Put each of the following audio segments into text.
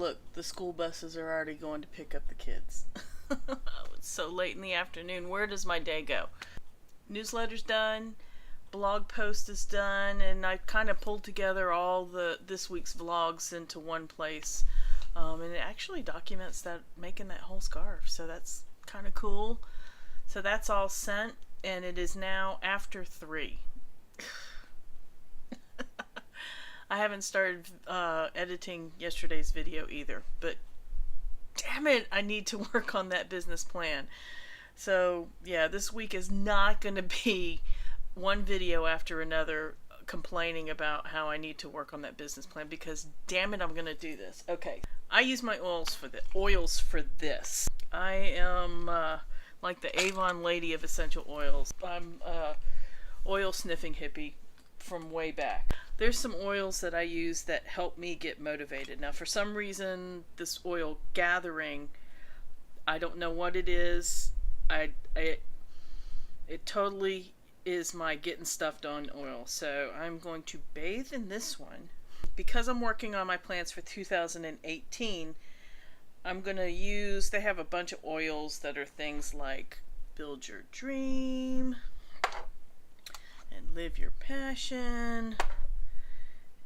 look, the school buses are already going to pick up the kids. It's so late in the afternoon. Where does my day go? Newsletter's done, blog post is done, and I kind of pulled together all this week's vlogs into one place. And it actually documents that making that whole scarf, so that's kind of cool. So that's all sent, and it is now after 3. I haven't started editing yesterday's video either, but damn it, I need to work on that business plan. So yeah, this week is not going to be one video after another complaining about how I need to work on that business plan, because damn it, I'm going to do this. Okay, I use my oils for this. I am like the Avon lady of essential oils. I'm a oil sniffing hippie from way back. There's some oils that I use that help me get motivated. Now, for some reason, this oil gathering, I don't know what it is. It totally is my getting stuff done oil. So I'm going to bathe in this one. Because I'm working on my plans for 2018, I'm going to use, they have a bunch of oils that are things like build your dream and live your passion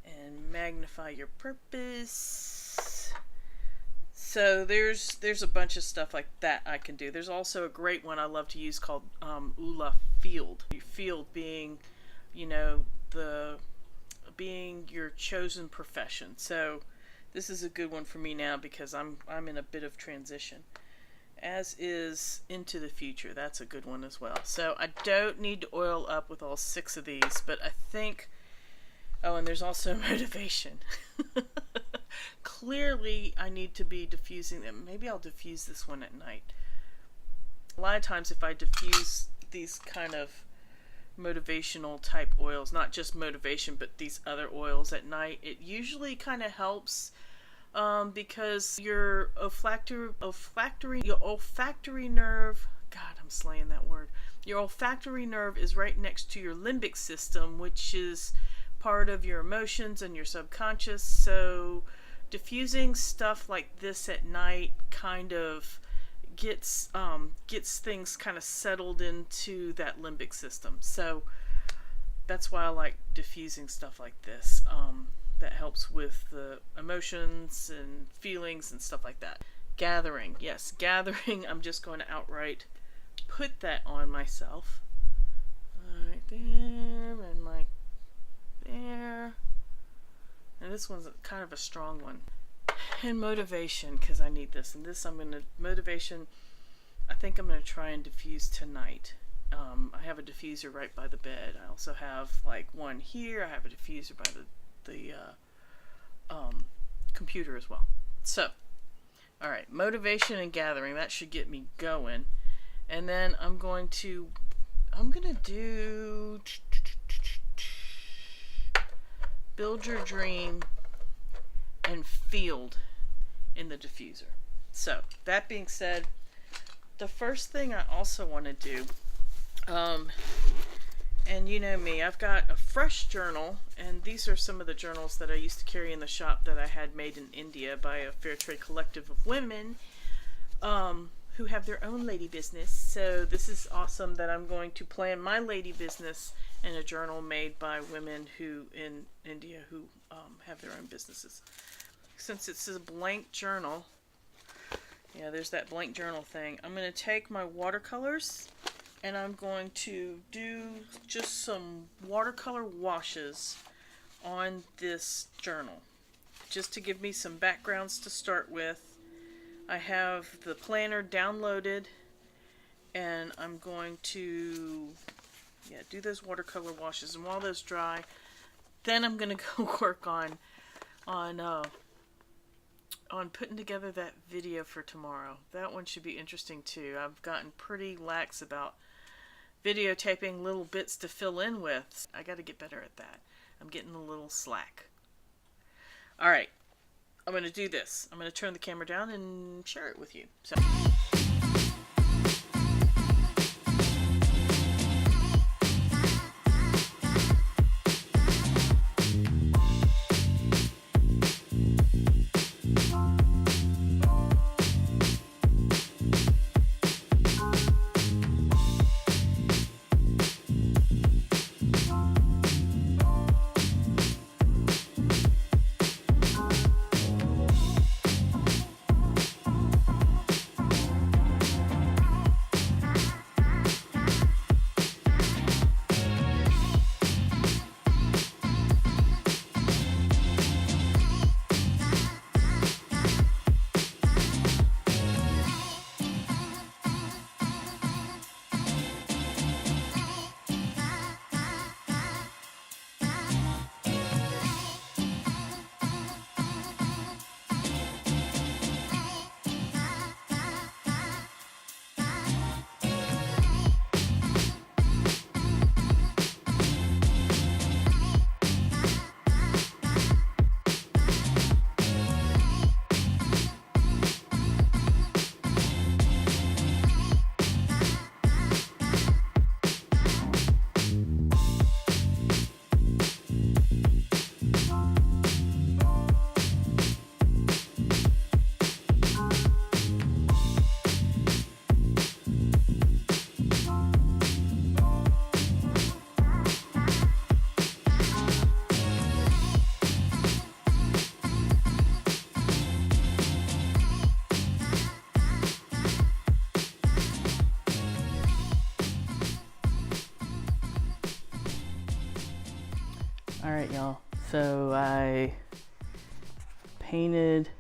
and magnify your purpose. So there's a bunch of stuff like that I can do. There's also a great one I love to use called Ula Field. Field being, you know, being your chosen profession. So this is a good one for me now because I'm in a bit of transition. As is into the future. That's a good one as well. So I don't need to oil up with all 6 of these, but I think, oh, and there's also motivation. Clearly I need to be diffusing them. Maybe I'll diffuse this one at night. A lot of times if I diffuse these kind of motivational type oils, not just motivation, but these other oils at night, it usually kind of helps. Because your olfactory nerve, God, I'm slaying that word. Your olfactory nerve is right next to your limbic system, which is part of your emotions and your subconscious. So diffusing stuff like this at night kind of gets things kind of settled into that limbic system. So that's why I like diffusing stuff like this. That helps with the emotions and feelings and stuff like that. Gathering, yes, gathering. I'm just going to outright put that on myself. Right there, and like there. And this one's kind of a strong one. And motivation, because I need this. And this motivation, I think I'm going to try and diffuse tonight. I have a diffuser right by the bed. I also have like one here. I have a diffuser by the computer as well. So, alright, motivation and gathering, that should get me going. And then I'm gonna do build your dream and field in the diffuser. So, that being said, the first thing I also want to do, and you know me, I've got a fresh journal, and these are some of the journals that I used to carry in the shop that I had made in India by a fair trade collective of women who have their own lady business. So this is awesome that I'm going to plan my lady business in a journal made by women who in India who have their own businesses. Since it's a blank journal, yeah, there's that blank journal thing. I'm going to take my watercolors and I'm going to do just some watercolor washes on this journal, just to give me some backgrounds to start with. I have the planner downloaded, and I'm going to do those watercolor washes, and while those dry, then I'm going to go work on putting together that video for tomorrow. That one should be interesting too. I've gotten pretty lax about videotaping little bits to fill in with. I got to get better at that. I'm getting a little slack. Alright, I'm going to do this. I'm going to turn the camera down and share it with you. So. All right, y'all. So I painted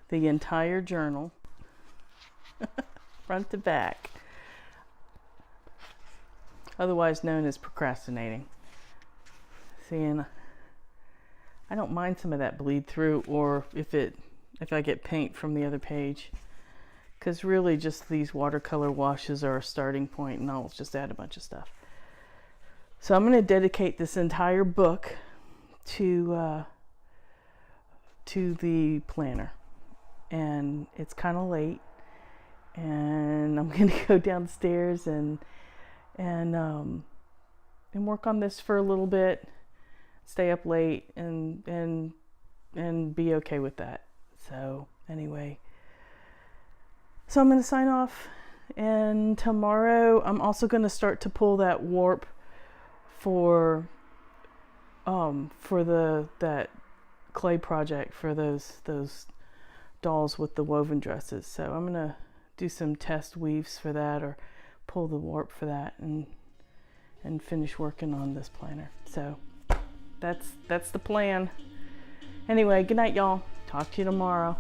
the entire journal, front to back, otherwise known as procrastinating. Seeing, I don't mind some of that bleed through, or if I get paint from the other page, because really just these watercolor washes are a starting point, and I'll just add a bunch of stuff. So I'm going to dedicate this entire book to the planner, and it's kind of late, and I'm going to go downstairs and work on this for a little bit, stay up late, and be okay with that. So anyway, so I'm going to sign off, and tomorrow I'm also going to start to pull that warp for that clay project for those dolls with the woven dresses. So I'm gonna do some test weaves for that, or pull the warp for that, and finish working on this planner. So that's the plan. Anyway, good night, y'all. Talk to you tomorrow.